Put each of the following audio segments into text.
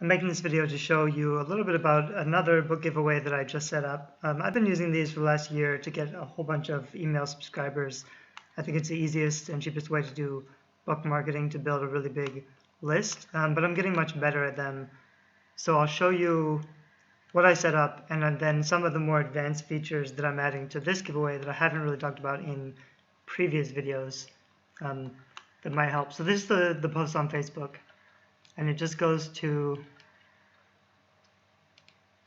I'm making this video to show you a little bit about another book giveaway that I just set up. I've been using these for the last year to get a whole bunch of email subscribers. I think it's the easiest and cheapest way to do book marketing to build a really big list, but I'm getting much better at them. So I'll show you what I set up and then some of the more advanced features that I'm adding to this giveaway that I haven't really talked about in previous videos that might help. So this is the post on Facebook. And it just goes to,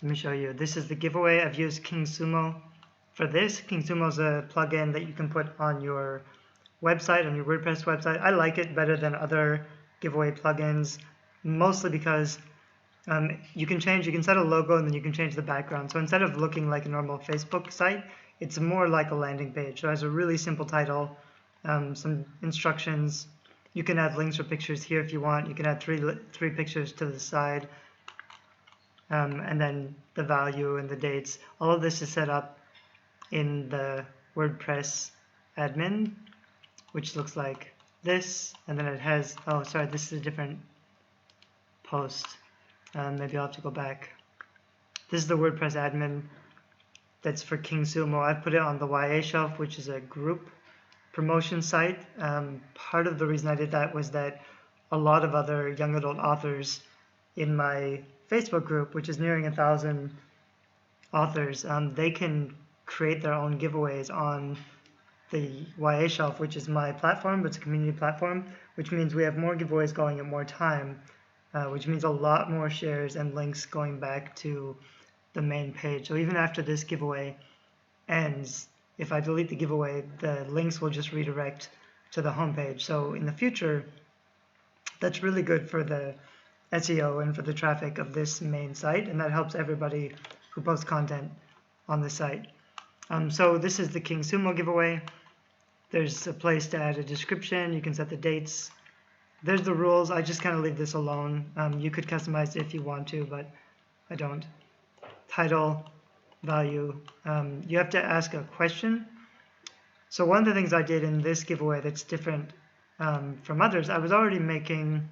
let me show you. This is the giveaway. I've used King Sumo for this. King Sumo is a plugin that you can put on your website, on your WordPress website. I like it better than other giveaway plugins, mostly because you can set a logo and then you can change the background. So instead of looking like a normal Facebook site, it's more like a landing page. So it has a really simple title, some instructions. You can add links or pictures here if you want. You can add three pictures to the side, and then the value and the dates. All of this is set up in the WordPress admin, which looks like this. And then it has, oh, sorry, this is a different post. Maybe I'll have to go back. This is the WordPress admin that's for King Sumo. I've put it on the YA shelf, which is a group promotion site. Part of the reason I did that was that a lot of other young adult authors in my Facebook group, which is nearing 1,000 authors, they can create their own giveaways on the YA shelf, which is my platform, but it's a community platform, which means we have more giveaways going at more time, which means a lot more shares and links going back to the main page. So even after this giveaway ends, if I delete the giveaway, the links will just redirect to the homepage. So in the future, that's really good for the SEO and for the traffic of this main site, and that helps everybody who posts content on the site. So this is the King Sumo giveaway. There's a place to add a description. You can set the dates. There's the rules. I just kind of leave this alone. You could customize it if you want to, but I don't. Title, value. You have to ask a question. So one of the things I did in this giveaway that's different from others, I was already making,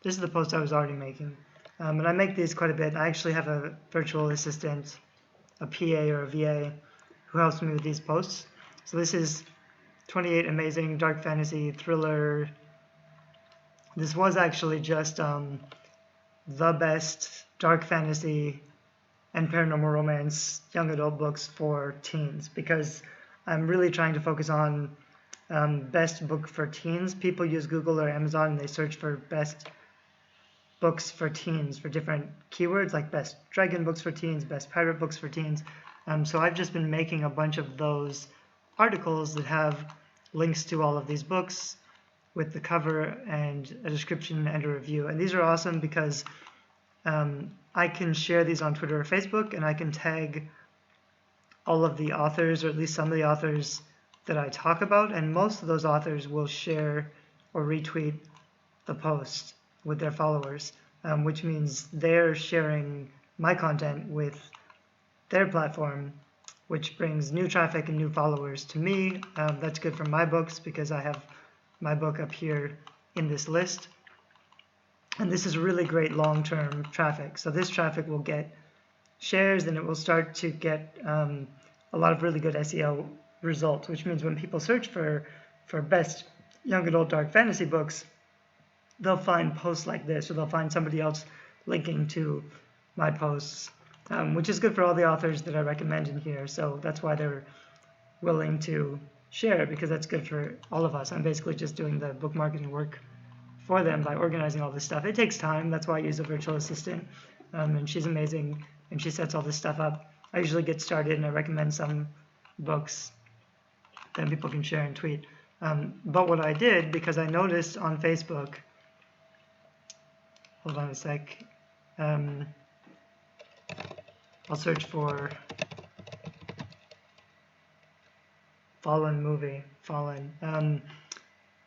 this is the post I was already making, and I make these quite a bit. I actually have a virtual assistant, a PA or a VA, who helps me with these posts. So this is 28 amazing dark fantasy thriller. This was actually just the best dark fantasy and paranormal romance young adult books for teens, because I'm really trying to focus on best book for teens. People use Google or Amazon and they search for best books for teens for different keywords, like best dragon books for teens, best pirate books for teens. So I've just been making a bunch of those articles that have links to all of these books with the cover and a description and a review. And these are awesome because I can share these on Twitter or Facebook, and I can tag all of the authors, or at least some of the authors that I talk about, and most of those authors will share or retweet the post with their followers, which means they're sharing my content with their platform, which brings new traffic and new followers to me. That's good for my books because I have my book up here in this list. And this is really great long-term traffic. So this traffic will get shares, and it will start to get a lot of really good SEO results, which means when people search for best young adult dark fantasy books, they'll find posts like this, or they'll find somebody else linking to my posts, which is good for all the authors that I recommend in here. So that's why they're willing to share, because that's good for all of us. I'm basically just doing the book marketing work for them by organizing all this stuff. It takes time. That's why I use a virtual assistant, and she's amazing, and she sets all this stuff up. I usually get started and I recommend some books, then people can share and tweet. But what I did, because I noticed on Facebook, hold on a sec, I'll search for Fallen movie, Fallen.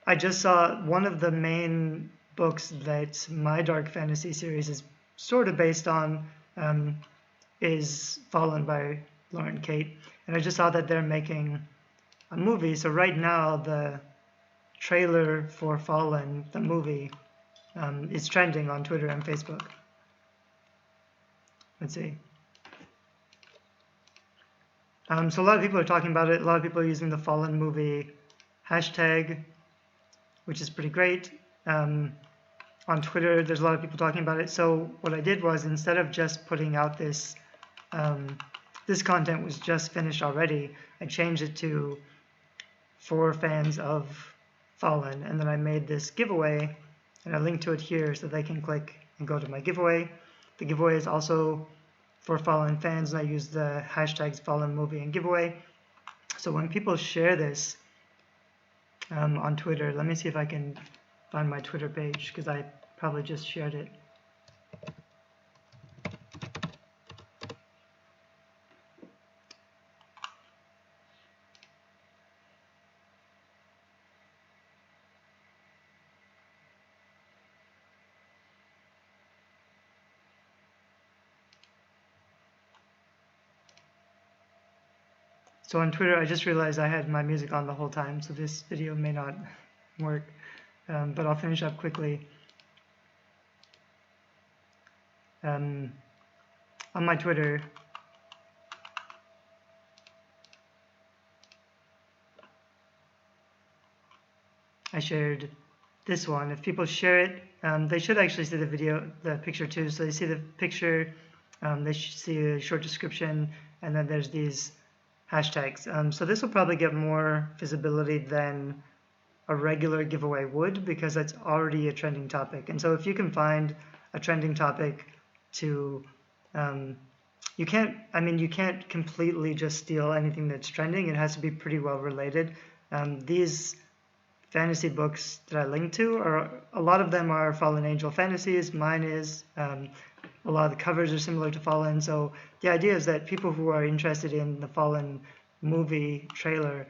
I just saw one of the main books that my dark fantasy series is sort of based on is Fallen by Lauren Kate, and I just saw that they're making a movie. So right now the trailer for Fallen, the movie, is trending on Twitter and Facebook. let's see. So a lot of people are talking about it. A lot of people are using the Fallen movie hashtag, which is pretty great. On Twitter, there's a lot of people talking about it. So what I did was, instead of just putting out this, this content was just finished already, I changed it to for fans of Fallen, and then I made this giveaway, and I linked to it here so they can click and go to my giveaway. The giveaway is also for Fallen fans, and I use the hashtags Fallen movie and giveaway. So when people share this on Twitter, let me see if I can find my Twitter page, because I probably just shared it. So on Twitter, I just realized I had my music on the whole time, so this video may not work, but I'll finish up quickly. On my Twitter, I shared this one. If people share it, they should actually see the picture too. So they see the picture, they should see a short description, and then there's these hashtags. So this will probably get more visibility than a regular giveaway would, because it's already a trending topic. And so if you can find a trending topic to, you can't completely just steal anything that's trending. It has to be pretty well related. These fantasy books that I link to, a lot of them are Fallen Angel fantasies. Mine is. A lot of the covers are similar to Fallen. So the idea is that people who are interested in the Fallen movie trailer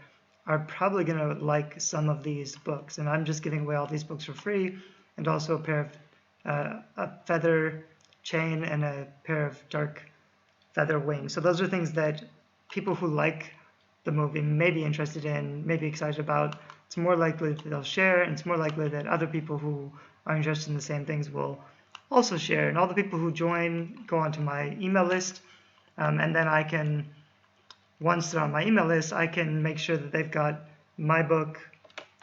are probably going to like some of these books. And I'm just giving away all these books for free, and also a pair of a feather chain and a pair of dark feather wings. So those are things that people who like the movie may be interested in, may be excited about. It's more likely that they'll share, and it's more likely that other people who are interested in the same things will also share. And all the people who join go onto my email list, and then I can, once they're on my email list, I can make sure that they've got my book,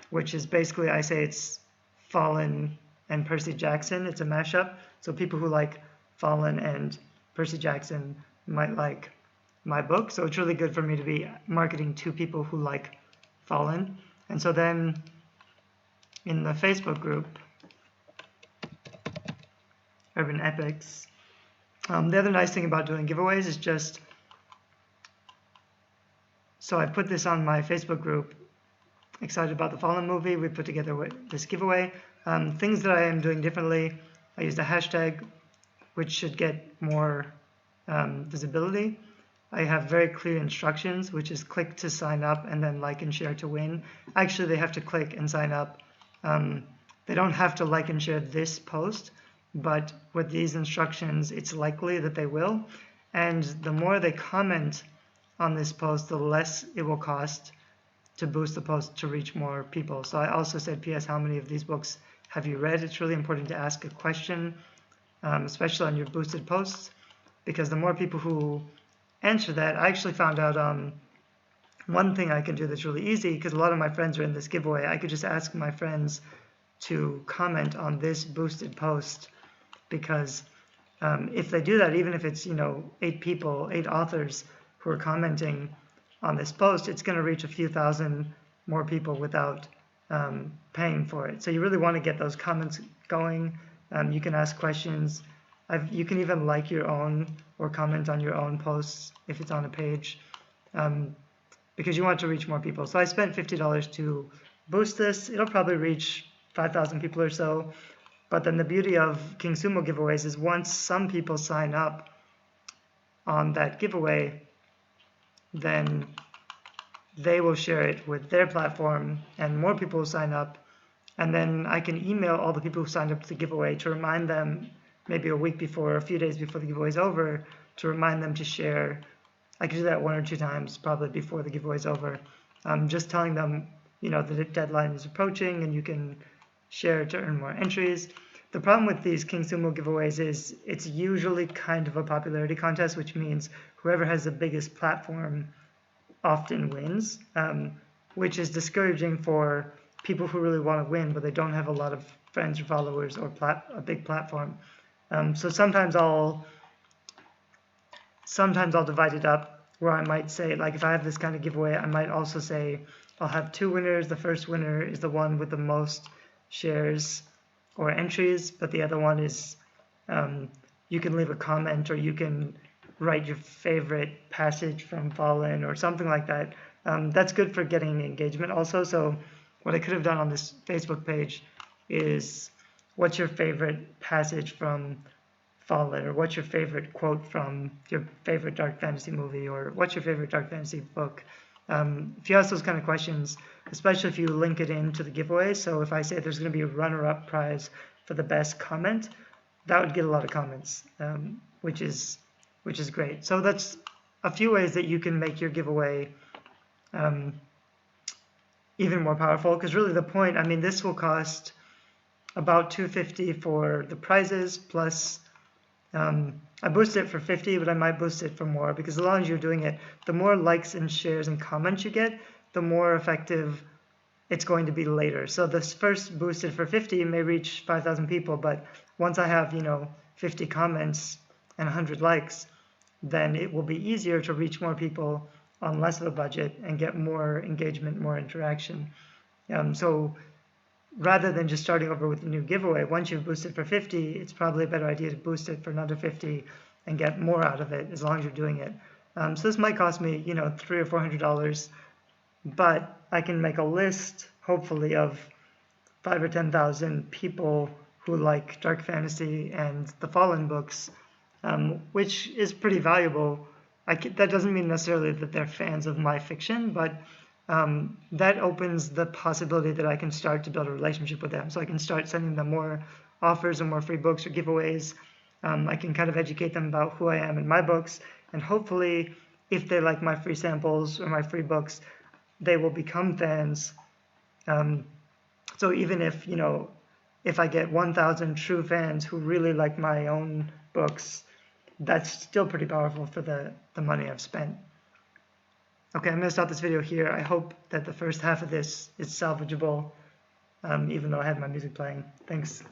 which is basically, I say it's Fallen and Percy Jackson. It's a mashup. So people who like Fallen and Percy Jackson might like my book. So it's really good for me to be marketing to people who like Fallen. And so then in the Facebook group, Urban Epics, the other nice thing about doing giveaways is just, so I put this on my Facebook group, excited about the Fallen movie. We put together this giveaway. Things that I am doing differently, I used a hashtag, which should get more visibility. I have very clear instructions, which is click to sign up and then like and share to win. Actually, they have to click and sign up. They don't have to like and share this post, but with these instructions, it's likely that they will. And the more they comment on this post, the less it will cost to boost the post to reach more people. So I also said, P.S., how many of these books have you read? It's really important to ask a question, especially on your boosted posts, because the more people who answer that, I actually found out one thing I can do that's really easy, because a lot of my friends are in this giveaway. I could just ask my friends to comment on this boosted post, because if they do that, even if it's 8 people, 8 authors who are commenting on this post, it's going to reach a few thousand more people without paying for it. So you really want to get those comments going. You can ask questions. You can even like your own or comment on your own posts if it's on a page, because you want to reach more people. So I spent $50 to boost this. It'll probably reach 5,000 people or so. But then the beauty of King Sumo giveaways is once some people sign up on that giveaway, then they will share it with their platform and more people will sign up. And then I can email all the people who signed up to the giveaway to remind them, maybe a week before or a few days before the giveaway is over, to remind them to share. I can do that 1 or 2 times probably before the giveaway is over. Just telling them, the deadline is approaching and you can share to earn more entries. The problem with these King Sumo giveaways is it's usually kind of a popularity contest, which means whoever has the biggest platform often wins, which is discouraging for people who really want to win, but they don't have a lot of friends or followers or a big platform. So sometimes I'll divide it up where I might say, like if I have this kind of giveaway, I might also say I'll have two winners. The first winner is the one with the most shares or entries, but the other one is you can leave a comment or you can write your favorite passage from Fallen or something like that. That's good for getting engagement also. So what I could have done on this Facebook page is, what's your favorite passage from Fallen, or what's your favorite quote from your favorite dark fantasy movie, or what's your favorite dark fantasy book? If you ask those kind of questions, especially if you link it into the giveaway, so if I say there's going to be a runner-up prize for the best comment, that would get a lot of comments, which is great. So that's a few ways that you can make your giveaway even more powerful, because really the point, I mean, this will cost about $250 for the prizes, plus I boosted it for 50, but I might boost it for more, because as long as you're doing it, the more likes and shares and comments you get, the more effective it's going to be later. So this first boosted for 50 may reach 5,000 people, but once I have 50 comments and 100 likes, then it will be easier to reach more people on less of a budget and get more engagement, more interaction. So rather than just starting over with a new giveaway, once you've boosted for 50, it's probably a better idea to boost it for another 50 and get more out of it as long as you're doing it. So this might cost me, $300 or $400, but I can make a list, hopefully, of 5,000 or 10,000 people who like dark fantasy and the Fallen books, which is pretty valuable. That doesn't mean necessarily that they're fans of my fiction, but that opens the possibility that I can start to build a relationship with them. So I can start sending them more offers and more free books or giveaways. I can kind of educate them about who I am in my books, and hopefully, if they like my free samples or my free books, they will become fans. So even if I get 1,000 true fans who really like my own books, that's still pretty powerful for the money I've spent. Okay, I'm going to stop this video here. I hope that the first half of this is salvageable, even though I had my music playing. Thanks.